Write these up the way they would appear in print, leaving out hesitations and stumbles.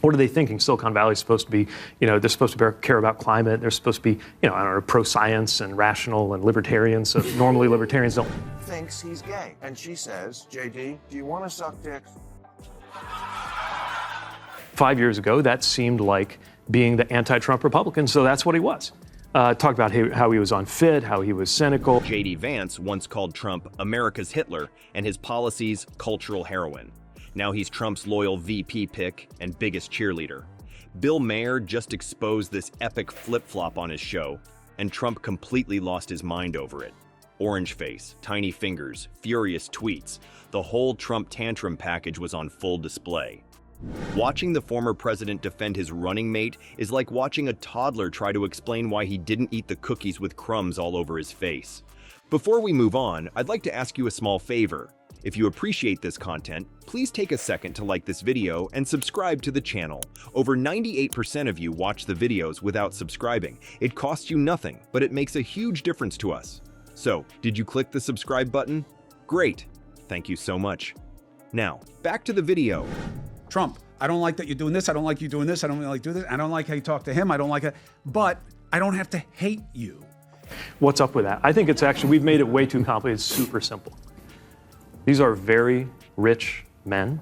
What are they thinking? Silicon Valley is supposed to be, they're supposed to care about climate. They're supposed to be, I don't know, pro-science and rational and libertarian. So normally libertarians don't. Thinks he's gay. And she says, JD, do you want to suck dick? 5 years ago, that seemed like being the anti-Trump Republican. So that's what he was. Talked about how he was unfit, how he was cynical. J.D. Vance once called Trump America's Hitler and his policies cultural heroin. Now he's Trump's loyal VP pick and biggest cheerleader. Bill Maher just exposed this epic flip-flop on his show, and Trump completely lost his mind over it. Orange face, tiny fingers, furious tweets. The whole Trump tantrum package was on full display. Watching the former president defend his running mate is like watching a toddler try to explain why he didn't eat the cookies with crumbs all over his face. Before we move on, I'd like to ask you a small favor. If you appreciate this content, please take a second to like this video and subscribe to the channel. Over 98% of you watch the videos without subscribing. It costs you nothing, but it makes a huge difference to us. So, did you click the subscribe button? Great. Thank you so much. Now, back to the video. Trump, I don't like that you're doing this. I don't like you doing this. I don't like doing this. I don't like how you talk to him. I don't like it. But I don't have to hate you. What's up with that? I think it's actually, we've made it way too complicated. It's super simple. These are very rich men.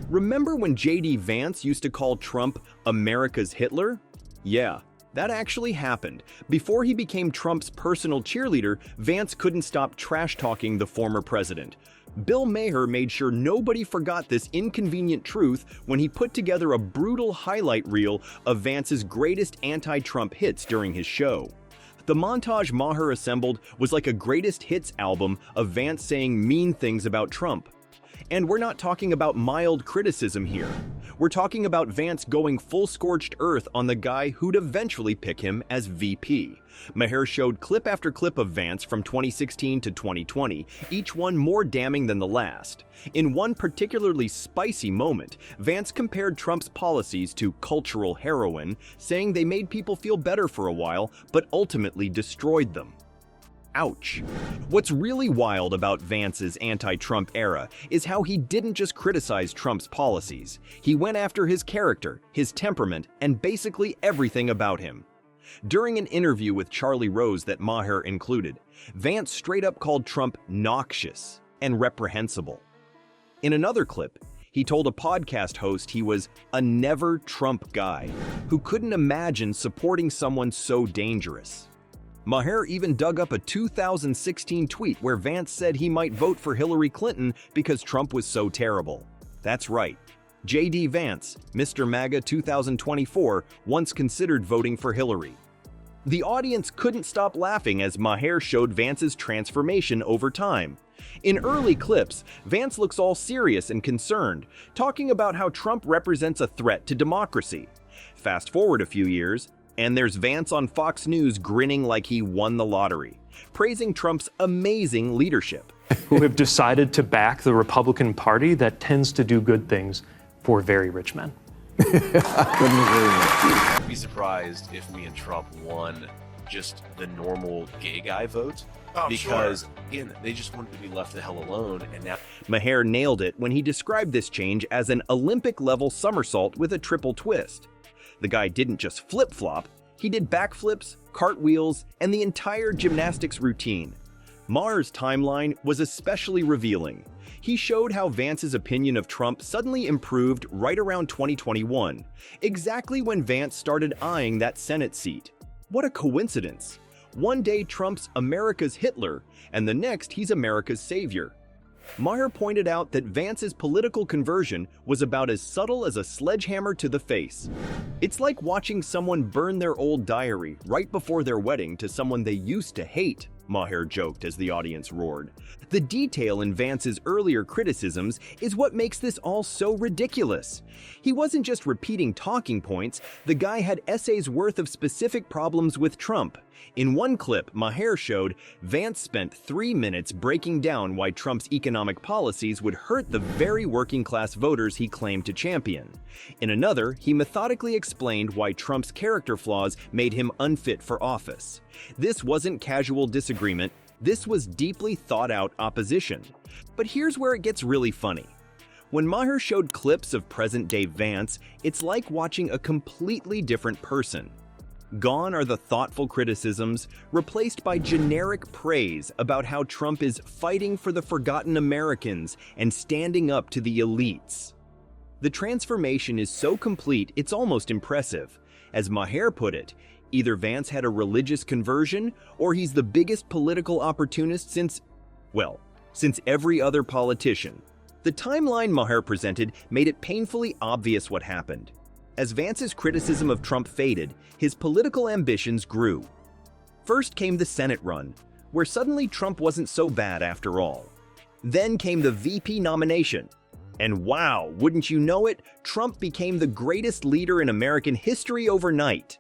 Remember when J.D. Vance used to call Trump America's Hitler? Yeah, that actually happened. Before he became Trump's personal cheerleader, Vance couldn't stop trash-talking the former president. Bill Maher made sure nobody forgot this inconvenient truth when he put together a brutal highlight reel of Vance's greatest anti-Trump hits during his show. The montage Maher assembled was like a greatest hits album of Vance saying mean things about Trump. And we're not talking about mild criticism here. We're talking about Vance going full scorched earth on the guy who'd eventually pick him as VP. Maher showed clip after clip of Vance from 2016 to 2020, each one more damning than the last. In one particularly spicy moment, Vance compared Trump's policies to cultural heroin, saying they made people feel better for a while, but ultimately destroyed them. Ouch. What's really wild about Vance's anti-Trump era is how he didn't just criticize Trump's policies. He went after his character, his temperament, and basically everything about him. During an interview with Charlie Rose that Maher included, Vance straight up called Trump noxious and reprehensible. In another clip, he told a podcast host he was a never Trump guy who couldn't imagine supporting someone so dangerous. Maher even dug up a 2016 tweet where Vance said he might vote for Hillary Clinton because Trump was so terrible. That's right. J.D. Vance, Mr. MAGA 2024, once considered voting for Hillary. The audience couldn't stop laughing as Maher showed Vance's transformation over time. In early clips, Vance looks all serious and concerned, talking about how Trump represents a threat to democracy. Fast forward a few years, and there's Vance on Fox News grinning like he won the lottery, praising Trump's amazing leadership. Who have decided to back the Republican Party that tends to do good things for very rich men. I'd be surprised if me and Trump won just the normal gay guy vote. Because, again, they just wanted to be left the hell alone, and now... Maher nailed it when he described this change as an Olympic-level somersault with a triple twist. The guy didn't just flip-flop, he did backflips, cartwheels, and the entire gymnastics routine. Maher's timeline was especially revealing. He showed how Vance's opinion of Trump suddenly improved right around 2021, exactly when Vance started eyeing that Senate seat. What a coincidence! One day Trump's America's Hitler, and the next he's America's savior. Maher pointed out that Vance's political conversion was about as subtle as a sledgehammer to the face. It's like watching someone burn their old diary right before their wedding to someone they used to hate, Maher joked as the audience roared. The detail in Vance's earlier criticisms is what makes this all so ridiculous. He wasn't just repeating talking points, the guy had essays worth of specific problems with Trump. In one clip, Maher showed Vance spent 3 minutes breaking down why Trump's economic policies would hurt the very working-class voters he claimed to champion. In another, he methodically explained why Trump's character flaws made him unfit for office. This wasn't casual disagreement, this was deeply thought-out opposition. But here's where it gets really funny. When Maher showed clips of present-day Vance, it's like watching a completely different person. Gone are the thoughtful criticisms, replaced by generic praise about how Trump is fighting for the forgotten Americans and standing up to the elites. The transformation is so complete it's almost impressive. As Maher put it, either Vance had a religious conversion or he's the biggest political opportunist since every other politician. The timeline Maher presented made it painfully obvious what happened. As Vance's criticism of Trump faded, his political ambitions grew. First came the Senate run, where suddenly Trump wasn't so bad after all. Then came the VP nomination. And wow, wouldn't you know it, Trump became the greatest leader in American history overnight.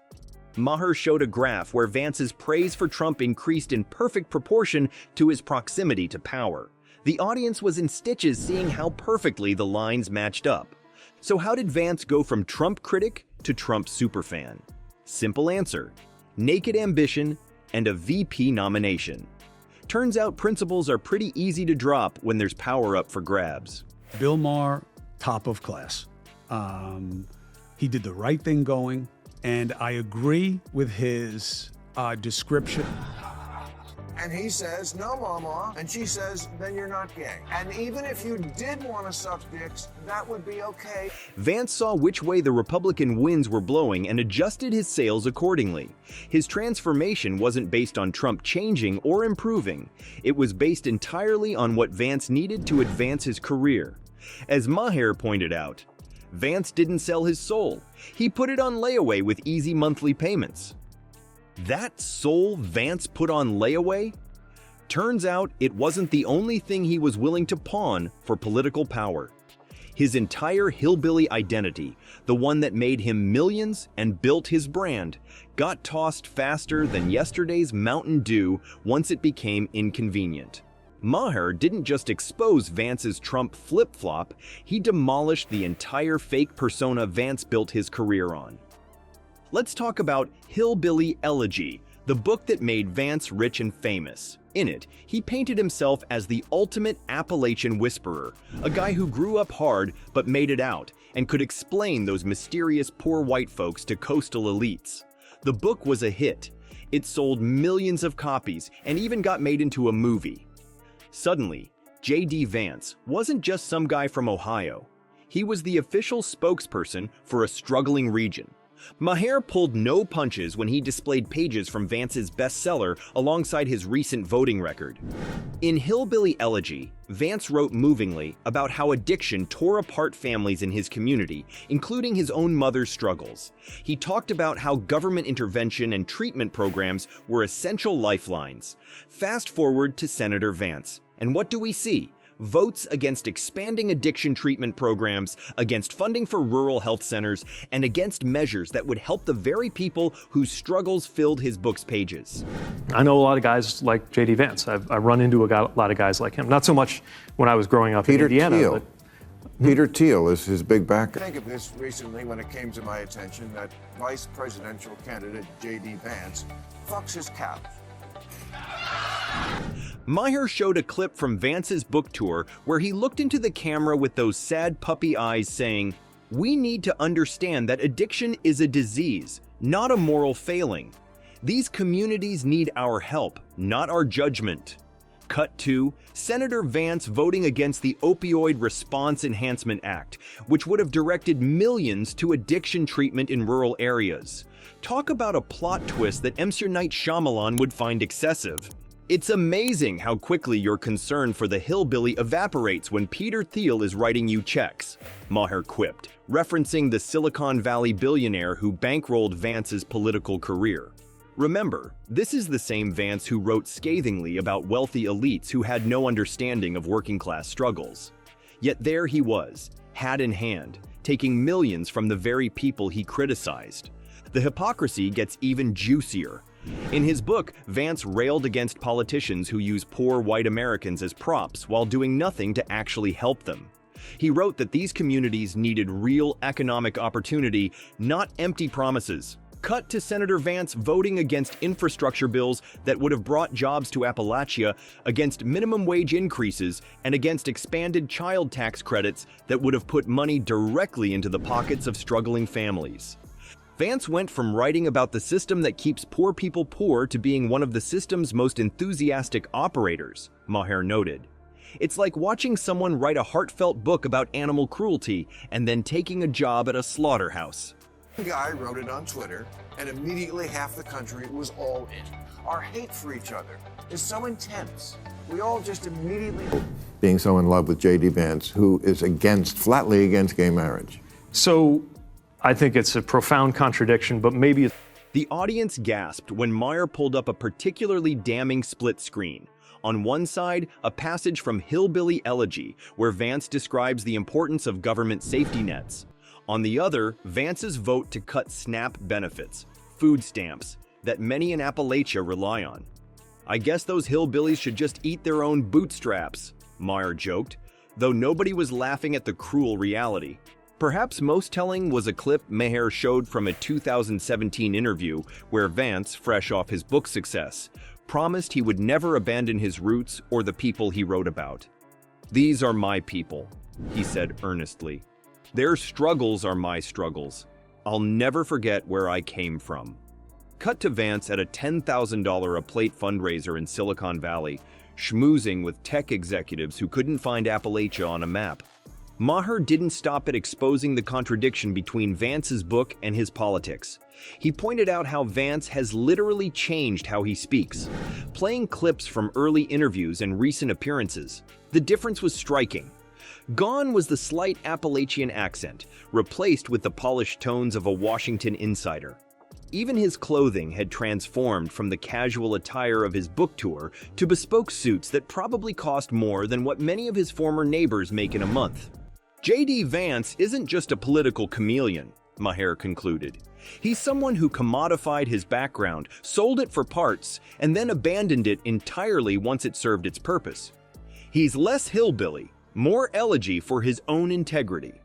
Maher showed a graph where Vance's praise for Trump increased in perfect proportion to his proximity to power. The audience was in stitches seeing how perfectly the lines matched up. So how did Vance go from Trump critic to Trump superfan? Simple answer: naked ambition and a VP nomination. Turns out principles are pretty easy to drop when there's power up for grabs. Bill Maher, top of class. He did the right thing going, and I agree with his description. And he says, no, Mama. And she says, then you're not gay. And even if you did want to suck dicks, that would be okay. Vance saw which way the Republican winds were blowing and adjusted his sails accordingly. His transformation wasn't based on Trump changing or improving. It was based entirely on what Vance needed to advance his career. As Maher pointed out, Vance didn't sell his soul. He put it on layaway with easy monthly payments. That soul Vance put on layaway? Turns out it wasn't the only thing he was willing to pawn for political power. His entire hillbilly identity, the one that made him millions and built his brand, got tossed faster than yesterday's Mountain Dew once it became inconvenient. Maher didn't just expose Vance's Trump flip-flop, he demolished the entire fake persona Vance built his career on. Let's talk about Hillbilly Elegy, the book that made Vance rich and famous. In it, he painted himself as the ultimate Appalachian whisperer, a guy who grew up hard but made it out and could explain those mysterious poor white folks to coastal elites. The book was a hit. It sold millions of copies and even got made into a movie. Suddenly, J.D. Vance wasn't just some guy from Ohio. He was the official spokesperson for a struggling region. Maher pulled no punches when he displayed pages from Vance's bestseller alongside his recent voting record. In Hillbilly Elegy, Vance wrote movingly about how addiction tore apart families in his community, including his own mother's struggles. He talked about how government intervention and treatment programs were essential lifelines. Fast forward to Senator Vance, and what do we see? Votes against expanding addiction treatment programs, against funding for rural health centers, and against measures that would help the very people whose struggles filled his book's pages. I know a lot of guys like J.D. Vance. I've run into a lot of guys like him. Not so much when I was growing up in Indiana. Thiel. Peter Thiel is his big backer. Think of this recently when it came to my attention that vice presidential candidate J.D. Vance fucks his cows. Maher showed a clip from Vance's book tour where he looked into the camera with those sad puppy eyes saying, "We need to understand that addiction is a disease, not a moral failing. These communities need our help, not our judgment." Cut to Senator Vance voting against the Opioid Response Enhancement Act, which would have directed millions to addiction treatment in rural areas. Talk about a plot twist that M. Night Shyamalan would find excessive. It's amazing how quickly your concern for the hillbilly evaporates when Peter Thiel is writing you checks, Maher quipped, referencing the Silicon Valley billionaire who bankrolled Vance's political career. Remember, this is the same Vance who wrote scathingly about wealthy elites who had no understanding of working-class struggles. Yet there he was, hat in hand, taking millions from the very people he criticized. The hypocrisy gets even juicier. In his book, Vance railed against politicians who use poor white Americans as props while doing nothing to actually help them. He wrote that these communities needed real economic opportunity, not empty promises. Cut to Senator Vance voting against infrastructure bills that would have brought jobs to Appalachia, against minimum wage increases, and against expanded child tax credits that would have put money directly into the pockets of struggling families. Vance went from writing about the system that keeps poor people poor to being one of the system's most enthusiastic operators, Maher noted. It's like watching someone write a heartfelt book about animal cruelty and then taking a job at a slaughterhouse. Guy wrote it on Twitter, and immediately half the country was all in. Our hate for each other is so intense. We all just immediately... Being so in love with J.D. Vance, who is flatly against gay marriage. So I think it's a profound contradiction, but maybe... The audience gasped when Maher pulled up a particularly damning split screen. On one side, a passage from Hillbilly Elegy, where Vance describes the importance of government safety nets. On the other, Vance's vote to cut SNAP benefits, food stamps, that many in Appalachia rely on. I guess those hillbillies should just eat their own bootstraps, Maher joked, though nobody was laughing at the cruel reality. Perhaps most telling was a clip Maher showed from a 2017 interview where Vance, fresh off his book success, promised he would never abandon his roots or the people he wrote about. "These are my people," he said earnestly. "Their struggles are my struggles. I'll never forget where I came from." Cut to Vance at a $10,000 a plate fundraiser in Silicon Valley, schmoozing with tech executives who couldn't find Appalachia on a map. Maher didn't stop at exposing the contradiction between Vance's book and his politics. He pointed out how Vance has literally changed how he speaks, playing clips from early interviews and recent appearances. The difference was striking. Gone was the slight Appalachian accent, replaced with the polished tones of a Washington insider. Even his clothing had transformed from the casual attire of his book tour to bespoke suits that probably cost more than what many of his former neighbors make in a month. J.D. Vance isn't just a political chameleon, Maher concluded. He's someone who commodified his background, sold it for parts, and then abandoned it entirely once it served its purpose. He's less hillbilly, more elegy for his own integrity.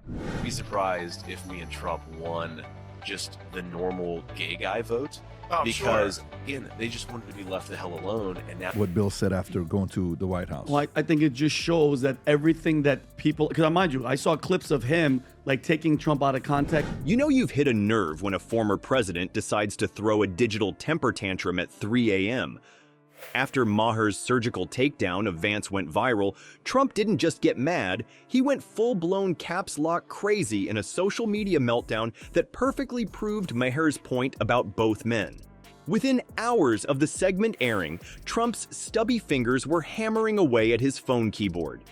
I'd be surprised if me and Trump won just the normal gay guy vote, because again, they just wanted to be left the hell alone. And now, what Bill said after going to the White House. Well, I think it just shows that everything that people, because mind you, I saw clips of him like taking Trump out of context. You know you've hit a nerve when a former president decides to throw a digital temper tantrum at 3 a.m. After Maher's surgical takedown of Vance went viral, Trump didn't just get mad, he went full-blown caps lock crazy in a social media meltdown that perfectly proved Maher's point about both men. Within hours of the segment airing, Trump's stubby fingers were hammering away at his phone keyboard.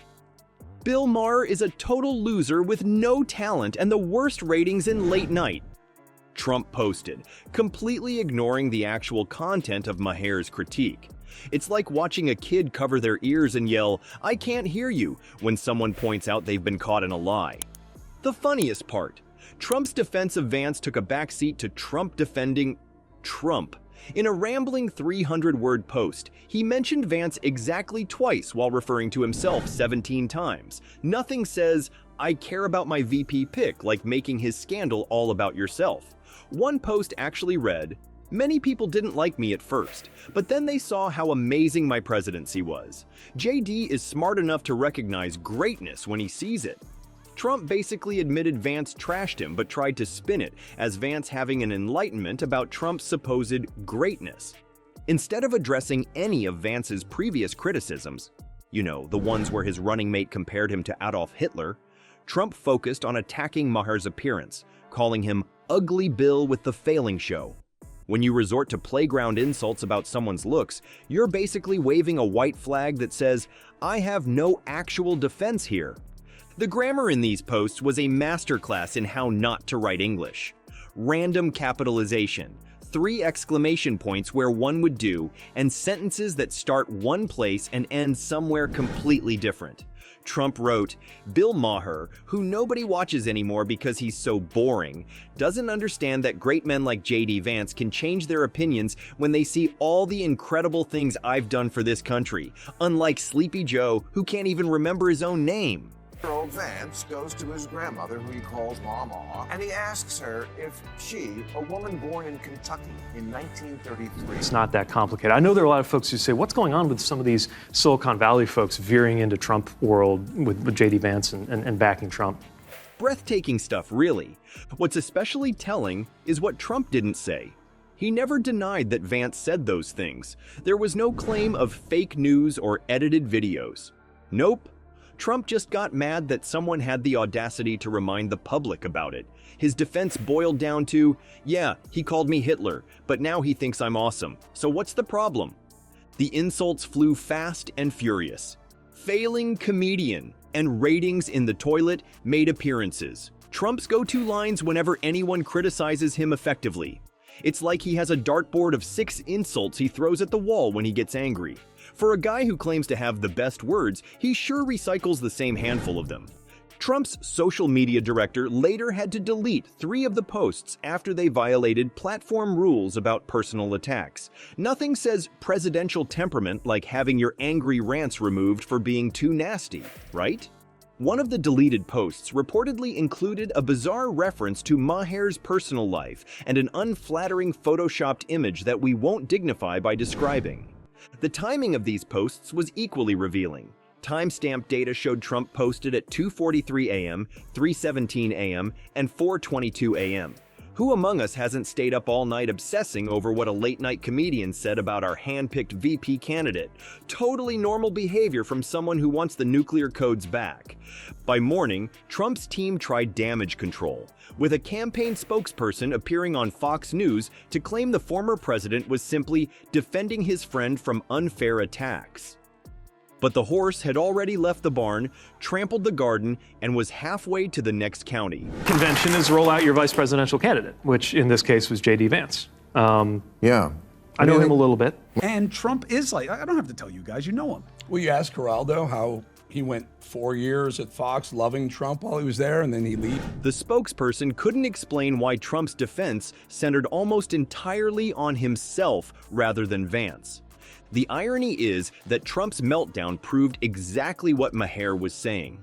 Bill Maher is a total loser with no talent and the worst ratings in late night, Trump posted, completely ignoring the actual content of Maher's critique. It's like watching a kid cover their ears and yell, "I can't hear you," when someone points out they've been caught in a lie. The funniest part, Trump's defense of Vance took a backseat to Trump defending Trump. In a rambling 300-word post, he mentioned Vance exactly twice while referring to himself 17 times. Nothing says, "I care about my VP pick," like making his scandal all about yourself. One post actually read, "Many people didn't like me at first, but then they saw how amazing my presidency was. JD is smart enough to recognize greatness when he sees it." Trump basically admitted Vance trashed him but tried to spin it as Vance having an enlightenment about Trump's supposed greatness. Instead of addressing any of Vance's previous criticisms, you know, the ones where his running mate compared him to Adolf Hitler, Trump focused on attacking Maher's appearance, calling him Ugly Bill with the failing show. When you resort to playground insults about someone's looks, you're basically waving a white flag that says, "I have no actual defense here." The grammar in these posts was a masterclass in how not to write English. Random capitalization, 3 exclamation points where one would do, and sentences that start one place and end somewhere completely different. Trump wrote, "Bill Maher, who nobody watches anymore because he's so boring, doesn't understand that great men like J.D. Vance can change their opinions when they see all the incredible things I've done for this country, unlike Sleepy Joe, who can't even remember his own name." Earl Vance goes to his grandmother, who he calls Mama, and he asks her if she, a woman born in Kentucky in 1933... It's not that complicated. I know there are a lot of folks who say, what's going on with some of these Silicon Valley folks veering into Trump world with J.D. Vance and backing Trump? Breathtaking stuff, really. What's especially telling is what Trump didn't say. He never denied that Vance said those things. There was no claim of fake news or edited videos. Nope. Trump just got mad that someone had the audacity to remind the public about it. His defense boiled down to, yeah, he called me Hitler, but now he thinks I'm awesome. So what's the problem? The insults flew fast and furious. Failing comedian and ratings in the toilet made appearances. Trump's go-to lines whenever anyone criticizes him effectively. It's like he has a dartboard of 6 insults he throws at the wall when he gets angry. For a guy who claims to have the best words, he sure recycles the same handful of them. Trump's social media director later had to delete 3 of the posts after they violated platform rules about personal attacks. Nothing says presidential temperament like having your angry rants removed for being too nasty, right? One of the deleted posts reportedly included a bizarre reference to Maher's personal life and an unflattering photoshopped image that we won't dignify by describing. The timing of these posts was equally revealing. Timestamp data showed Trump posted at 2:43 a.m., 3:17 a.m., and 4:22 a.m. Who among us hasn't stayed up all night obsessing over what a late-night comedian said about our hand-picked VP candidate? Totally normal behavior from someone who wants the nuclear codes back. By morning, Trump's team tried damage control, with a campaign spokesperson appearing on Fox News to claim the former president was simply defending his friend from unfair attacks. But the horse had already left the barn, trampled the garden, and was halfway to the next county. Convention is roll out your vice presidential candidate, which in this case was J.D. Vance. Yeah. I know him a little bit. And Trump is like, I don't have to tell you guys, you know him. Will you ask Geraldo how he went 4 years at Fox loving Trump while he was there, and then he leave? The spokesperson couldn't explain why Trump's defense centered almost entirely on himself rather than Vance. The irony is that Trump's meltdown proved exactly what Maher was saying.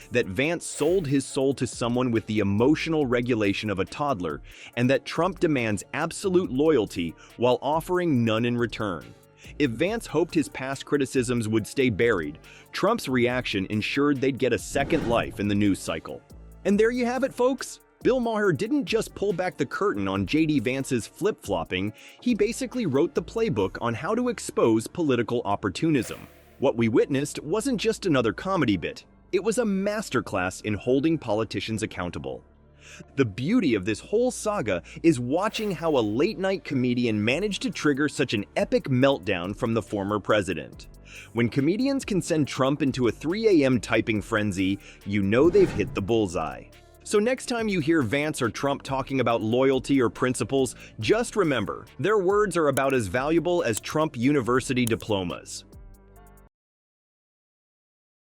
That Vance sold his soul to someone with the emotional regulation of a toddler, and that Trump demands absolute loyalty while offering none in return. If Vance hoped his past criticisms would stay buried, Trump's reaction ensured they'd get a second life in the news cycle. And there you have it, folks. Bill Maher didn't just pull back the curtain on J.D. Vance's flip-flopping, he basically wrote the playbook on how to expose political opportunism. What we witnessed wasn't just another comedy bit, it was a masterclass in holding politicians accountable. The beauty of this whole saga is watching how a late-night comedian managed to trigger such an epic meltdown from the former president. When comedians can send Trump into a 3 a.m. typing frenzy, you know they've hit the bullseye. So next time you hear Vance or Trump talking about loyalty or principles, just remember, their words are about as valuable as Trump University diplomas.